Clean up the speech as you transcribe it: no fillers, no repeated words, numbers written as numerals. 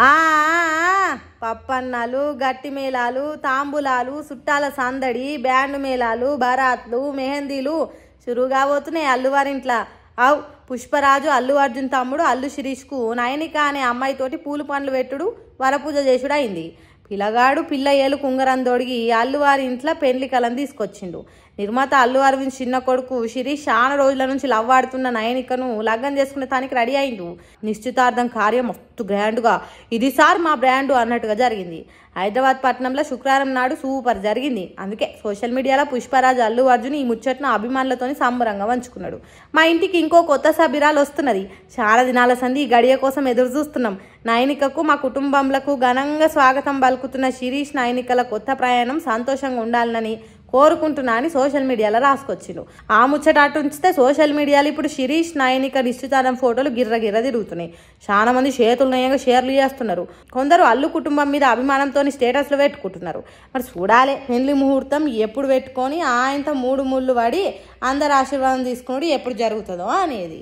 ఆ పప్పన్నాలు, గట్టి మేళాలు, తాంబూలాలు, చుట్టాల సందడి, బ్యాండ్ మేళాలు, బరాత్లు, మెహందీలు చురుగా పోతున్నాయి అల్లువారింట్లా. అవు పుష్పరాజు అల్లు అర్జున్ తమ్ముడు అల్లు శిరీష్కు నయనిక అనే అమ్మాయితోటి పూలు పండ్లు పెట్టుడు, వరపూజ చేసుడు అయింది. పిల్లగాడు పిల్ల ఏలు కుంగరం తొడిగి అల్లువారి ఇంట్లో పెళ్లి కలను తీసుకొచ్చిండు. నిర్మాత అల్లు అరవింద్ చిన్న కొడుకు శిరీష్ చాలా రోజుల నుంచి లవ్ ఆడుతున్న నయనికను లగ్గం చేసుకునే తానికి రెడీ అయిండు. నిశ్చితార్థం కార్యం మస్తు గ్రాండ్గా, ఇది సార్ మా బ్రాండు అన్నట్టుగా జరిగింది. హైదరాబాద్ పట్టణంలో శుక్రవారం నాడు సూపర్ జరిగింది. అందుకే సోషల్ మీడియాలో పుష్పరాజు అల్లు అర్జున్ ఈ ముచ్చట్ను అభిమానులతోని సంబరంగా పంచుకున్నాడు. మా ఇంటికి ఇంకో కొత్త సభ్యురాలు వస్తున్నది. చాలా దినాల సంది ఈ గడియ కోసం ఎదురు చూస్తున్నాం. నయనికకు మా కుటుంబంలకు ఘనంగా స్వాగతం పలుకుతున్న శిరీష్ నయనికల కొత్త ప్రయాణం సంతోషంగా ఉండాలని కోరుకుంటున్నా అని సోషల్ మీడియాలో రాసుకొచ్చిండు. ఆ ముచ్చట అటు ఉంచితే సోషల్ మీడియాలో ఇప్పుడు శిరీష్ నయనిక నిశ్చితార్థం ఫోటోలు గిర్ర తిరుగుతున్నాయి. చాలా మంది చేతులు నయంగా షేర్లు చేస్తున్నారు. కొందరు అల్లు కుటుంబం మీద అభిమానంతో స్టేటస్లు పెట్టుకుంటున్నారు. మరి చూడాలి పెళ్లి ముహూర్తం ఎప్పుడు పెట్టుకొని ఆయనతో 3 ముళ్ళు పడి అందరు ఆశీర్వాదం తీసుకుని ఎప్పుడు జరుగుతుందో అనేది.